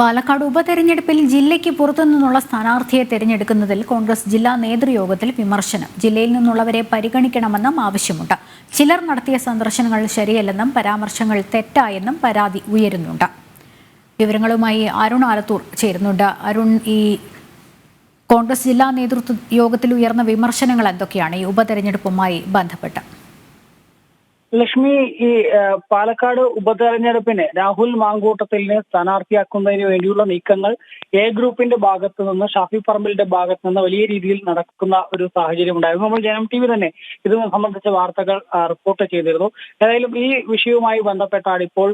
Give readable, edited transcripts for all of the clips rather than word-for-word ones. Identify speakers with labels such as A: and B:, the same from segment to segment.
A: പാലക്കാട് ഉപതെരഞ്ഞെടുപ്പിൽ ജില്ലയ്ക്ക് പുറത്തുനിന്നുള്ള സ്ഥാനാർത്ഥിയെ തെരഞ്ഞെടുക്കുന്നതിൽ കോൺഗ്രസ് ജില്ലാ നേതൃയോഗത്തിൽ വിമർശനം. ജില്ലയിൽ നിന്നുള്ളവരെ പരിഗണിക്കണമെന്നും ആവശ്യമുണ്ട്. ചിലർ നടത്തിയ സന്ദർശനങ്ങൾ ശരിയല്ലെന്നും പരാമർശങ്ങൾ തെറ്റായെന്നും പരാതി ഉയരുന്നുണ്ട്. വിവരങ്ങളുമായി അരുൺ ആലത്തൂർ ചേരുന്നുണ്ട്. അരുൺ, ഈ കോൺഗ്രസ് ജില്ലാ നേതൃത്വ യോഗത്തിൽ ഉയർന്ന വിമർശനങ്ങൾ എന്തൊക്കെയാണ് ഈ ഉപതെരഞ്ഞെടുപ്പുമായി ബന്ധപ്പെട്ട്?
B: ലക്ഷ്മി, ഈ പാലക്കാട് ഉപതെരഞ്ഞെടുപ്പിന് രാഹുൽ മാങ്കൂട്ടത്തിലിനെ സ്ഥാനാർത്ഥിയാക്കുന്നതിന് വേണ്ടിയുള്ള നീക്കങ്ങൾ എ ഗ്രൂപ്പിന്റെ ഭാഗത്ത് നിന്ന്, ഷാഫി പറമ്പിലിന്റെ ഭാഗത്ത് നിന്ന് വലിയ രീതിയിൽ നടക്കുന്ന ഒരു സാഹചര്യം ഉണ്ടായിരുന്നു. നമ്മൾ ജനം ടി വി തന്നെ ഇത് സംബന്ധിച്ച വാർത്തകൾ റിപ്പോർട്ട് ചെയ്തിരുന്നു. ഏതായാലും ഈ വിഷയവുമായി ബന്ധപ്പെട്ടാണ് ഇപ്പോൾ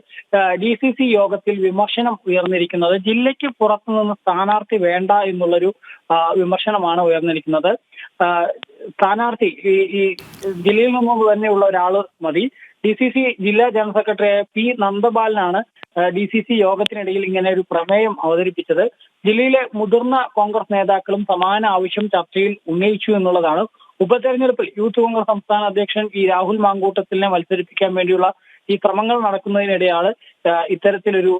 B: DCC യോഗത്തിൽ വിമർശനം ഉയർന്നിരിക്കുന്നത്. ജില്ലയ്ക്ക് പുറത്തു നിന്ന് സ്ഥാനാർത്ഥി വേണ്ട എന്നുള്ളൊരു വിമർശനമാണ് ഉയർന്നിരിക്കുന്നത്. സ്ഥാനാർത്ഥി ഈ ജില്ലയിൽ നിന്നും തന്നെയുള്ള ഒരാള് മതി. DCC ജില്ലാ ജനറൽ സെക്രട്ടറി P. നന്ദബാലനാണ് DCC യോഗത്തിനിടയിൽ ഇങ്ങനെ ഒരു പ്രമേയം അവതരിപ്പിച്ചത്. ജില്ലയിലെ മുതിർന്ന കോൺഗ്രസ് നേതാക്കളും സമാന ആവശ്യം ചർച്ചയിൽ ഉന്നയിച്ചു എന്നുള്ളതാണ്. ഉപതെരഞ്ഞെടുപ്പിൽ യൂത്ത് കോൺഗ്രസ് സംസ്ഥാന അധ്യക്ഷൻ രാഹുൽ മാങ്കൂട്ടത്തിലിനെ മത്സരിപ്പിക്കാൻ വേണ്ടിയുള്ള ഈ ശ്രമങ്ങൾ നടക്കുന്നതിനിടെയാണ് ഇത്തരത്തിലൊരു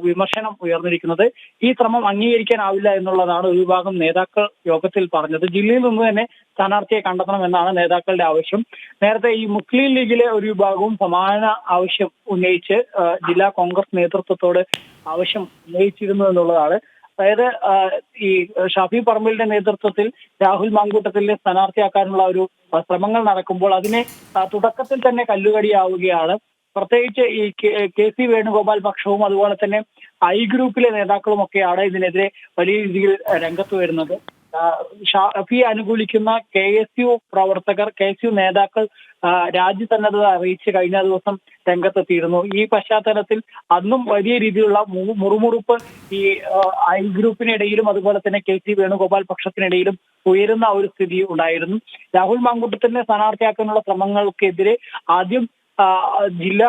B: വിമർശനം ഉയർന്നിരിക്കുന്നത്. ഈ ശ്രമം അംഗീകരിക്കാനാവില്ല എന്നുള്ളതാണ് ഒരു വിഭാഗം നേതാക്കൾ യോഗത്തിൽ പറഞ്ഞത്. ജില്ലയിൽ നിന്ന് തന്നെ സ്ഥാനാർത്ഥിയെ കണ്ടെത്തണമെന്നാണ് നേതാക്കളുടെ ആവശ്യം. നേരത്തെ ഈ മുസ്ലിം ലീഗിലെ ഒരു വിഭാഗവും സമാന ആവശ്യം ഉന്നയിച്ച് ജില്ലാ കോൺഗ്രസ് നേതൃത്വത്തോട് ആവശ്യം ഉന്നയിച്ചിരുന്നു എന്നുള്ളതാണ്. അതായത് ഈ ഷാഫി പറമ്പിലിന്റെ നേതൃത്വത്തിൽ രാഹുൽ മാങ്കൂട്ടത്തിലെ സ്ഥാനാർത്ഥിയാക്കാനുള്ള ഒരു ശ്രമങ്ങൾ നടക്കുമ്പോൾ അതിനെ തുടക്കത്തിൽ തന്നെ കല്ലുകടിയാവുകയാണ്. പ്രത്യേകിച്ച് ഈ KC വേണുഗോപാൽ പക്ഷവും അതുപോലെ തന്നെ ഐ ഗ്രൂപ്പിലെ നേതാക്കളും ഒക്കെയാണ് ഇതിനെതിരെ വലിയ രീതിയിൽ രംഗത്ത് വരുന്നത്. ഷാഫിയെ അനുകൂലിക്കുന്ന KSU പ്രവർത്തകർ, KSU നേതാക്കൾ രാജ്യസന്നദ്ധത അറിയിച്ച് കഴിഞ്ഞ ദിവസം രംഗത്തെത്തിയിരുന്നു. ഈ പശ്ചാത്തലത്തിൽ അന്നും വലിയ രീതിയിലുള്ള മുറുമുറുപ്പ് ഈ ഐ ഗ്രൂപ്പിനിടയിലും അതുപോലെ തന്നെ KC വേണുഗോപാൽ പക്ഷത്തിനിടയിലും ഉയരുന്ന ഒരു സ്ഥിതി ഉണ്ടായിരുന്നു. രാഹുൽ മാങ്കൂട്ടത്തിനെ സ്ഥാനാർത്ഥിയാക്കാനുള്ള ശ്രമങ്ങൾക്കെതിരെ ആദ്യം ജില്ലാ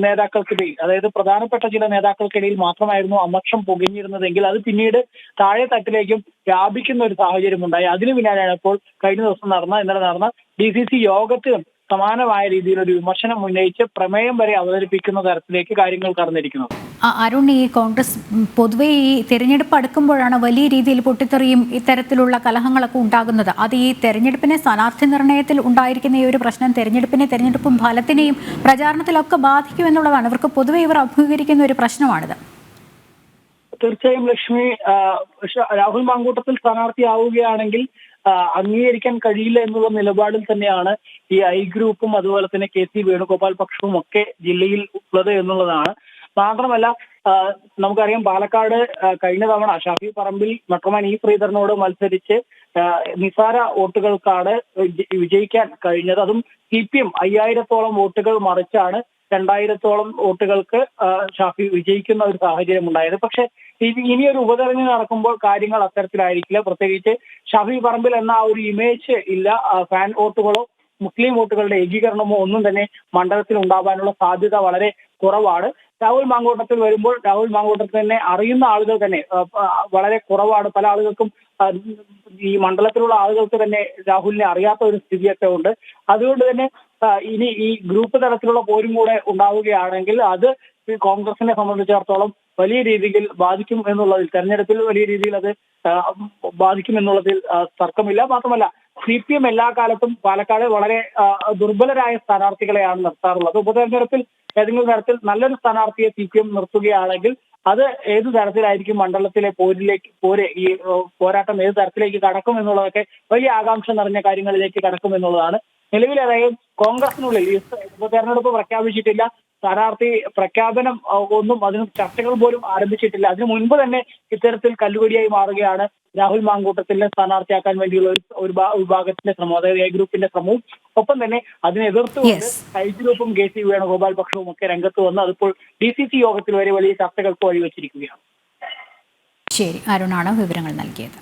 B: നേതാക്കൾക്കിടയിൽ, അതായത് പ്രധാനപ്പെട്ട ചില നേതാക്കൾക്കിടയിൽ മാത്രമായിരുന്നു അമർഷം പുകഞ്ഞിരുന്നതെങ്കിൽ അത് പിന്നീട് താഴെ തട്ടിലേക്കും വ്യാപിക്കുന്ന ഒരു സാഹചര്യം ഉണ്ടായി. അതിനു പിന്നാലെയാണ് ഇപ്പോൾ കഴിഞ്ഞ ദിവസം ഇന്നലെ നടന്ന DCC യോഗത്തിലും സമാനമായ രീതിയിൽ ഒരു വിമർശനം ഉന്നയിച്ച് പ്രമേയം വരെ അവതരിപ്പിക്കുന്ന തരത്തിലേക്ക് കാര്യങ്ങൾ കടന്നിരിക്കുന്നത്.
A: അരുൺ, ഈ കോൺഗ്രസ് പൊതുവെ ഈ തെരഞ്ഞെടുപ്പ് അടുക്കുമ്പോഴാണ് വലിയ രീതിയിൽ പൊട്ടിത്തെറിയും ഇത്തരത്തിലുള്ള കലഹങ്ങളൊക്കെ ഉണ്ടാകുന്നത്. അത് ഈ തെരഞ്ഞെടുപ്പിനെ സ്ഥാനാർത്ഥി നിർണയത്തിൽ ഉണ്ടായിരിക്കുന്ന ഈ ഒരു പ്രശ്നം തെരഞ്ഞെടുപ്പും ഫലത്തിനെയും പ്രചാരണത്തിലൊക്കെ ബാധിക്കുമെന്നുള്ളതാണ്. ഇവർക്ക് പൊതുവെ ഇവർ അഭിമുഖീകരിക്കുന്ന ഒരു പ്രശ്നമാണിത്.
B: തീർച്ചയായും ലക്ഷ്മി, രാഹുൽ മാങ്കൂട്ടത്തിൽ സ്ഥാനാർത്ഥിയാവുകയാണെങ്കിൽ അംഗീകരിക്കാൻ കഴിയില്ല എന്നുള്ള നിലപാടിൽ തന്നെയാണ് ഈ ഐ ഗ്രൂപ്പും അതുപോലെ തന്നെ KC വേണുഗോപാൽ പക്ഷവും ഒക്കെ ജില്ലയിൽ ഉള്ളത് എന്നുള്ളതാണ്. മാത്രമല്ല, നമുക്കറിയാം പാലക്കാട് കഴിഞ്ഞ തവണ ഷാഫി പറമ്പിൽ മെട്രോമാൻ ശ്രീധരനോട് മത്സരിച്ച് നിസാര വോട്ടുകൾക്കാണ് വിജയിക്കാൻ കഴിഞ്ഞത്. അതും CPM 5000-ഓളം വോട്ടുകൾ മറിച്ചാണ് 2000-ഓളം വോട്ടുകൾക്ക് ഷാഫി വിജയിക്കുന്ന ഒരു സാഹചര്യം ഉണ്ടായത്. പക്ഷെ ഇനിയൊരു ഉപതെരഞ്ഞെടുപ്പ് നടക്കുമ്പോൾ കാര്യങ്ങൾ അത്തരത്തിലായിരിക്കില്ല. പ്രത്യേകിച്ച് ഷാഫി പറമ്പിൽ എന്ന ആ ഒരു ഇമേജ് ഇല്ല. ഫാൻ വോട്ടുകളോ മുസ്ലിം വോട്ടുകളുടെ ഏകീകരണമോ ഒന്നും തന്നെ മണ്ഡലത്തിൽ ഉണ്ടാവാനുള്ള സാധ്യത വളരെ കുറവാണ്. രാഹുൽ മാങ്കൂട്ടത്തിൽ വരുമ്പോൾ രാഹുൽ മാങ്കൂട്ടത്തിൽ തന്നെ അറിയുന്ന ആളുകൾ തന്നെ വളരെ കുറവാണ്. പല ആളുകൾക്കും ഈ മണ്ഡലത്തിലുള്ള ആളുകൾക്ക് തന്നെ രാഹുലിനെ അറിയാത്ത ഒരു സ്ഥിതിയൊക്കെ ഉണ്ട്. അതുകൊണ്ട് തന്നെ ഇനി ഈ ഗ്രൂപ്പ് തലത്തിലുള്ള പോരും കൂടെ ഉണ്ടാവുകയാണെങ്കിൽ അത് കോൺഗ്രസിനെ സംബന്ധിച്ചിടത്തോളം വലിയ രീതിയിൽ ബാധിക്കും എന്നുള്ളതിൽ, തെരഞ്ഞെടുപ്പിൽ വലിയ രീതിയിൽ അത് ബാധിക്കും എന്നുള്ളതിൽ തർക്കമില്ല. മാത്രമല്ല, CPM എല്ലാ കാലത്തും പാലക്കാട് വളരെ ദുർബലരായ സ്ഥാനാർത്ഥികളെയാണ് നിർത്താറുള്ളത്. ഉപതെരഞ്ഞെടുപ്പിൽ ഏതെങ്കിലും തരത്തിൽ നല്ലൊരു സ്ഥാനാർത്ഥിയെ CPM നിർത്തുകയാണെങ്കിൽ അത് ഏത് തരത്തിലായിരിക്കും മണ്ഡലത്തിലെ ഈ പോരാട്ടം ഏത് തരത്തിലേക്ക് കടക്കും എന്നുള്ളതൊക്കെ വലിയ ആകാംക്ഷ നിറഞ്ഞ കാര്യങ്ങളിലേക്ക് കടക്കും എന്നുള്ളതാണ്. നിലവിലേതായും കോൺഗ്രസിനുള്ളിൽ ഈ ഉപതെരഞ്ഞെടുപ്പ് പ്രഖ്യാപിച്ചിട്ടില്ല. സ്ഥാനാർത്ഥി പ്രഖ്യാപനം ഒന്നും, അതിന് ചർച്ചകൾ പോലും ആരംഭിച്ചിട്ടില്ല. അതിനു മുൻപ് തന്നെ ഇത്തരത്തിൽ കല്ലുകടിയായി മാറുകയാണ് രാഹുൽ മാങ്കൂട്ടത്തിനെ സ്ഥാനാർത്ഥിയാക്കാൻ വേണ്ടിയുള്ള ഒരു വിഭാഗത്തിന്റെ ശ്രമം, അതായത് എ ഗ്രൂപ്പിന്റെ ശ്രമവും. ഒപ്പം തന്നെ അതിനെ എതിർത്തുകൊണ്ട് ഐ ഗ്രൂപ്പും KC വേണുഗോപാൽ പക്ഷവും ഒക്കെ രംഗത്ത് വന്ന് അതിപ്പോൾ DCC യോഗത്തിൽ വരെ വലിയ ചർച്ചകൾക്ക് വഴിവെച്ചിരിക്കുകയാണ്.
A: ശരി, അരുണാണ് വിവരങ്ങൾ നൽകിയത്.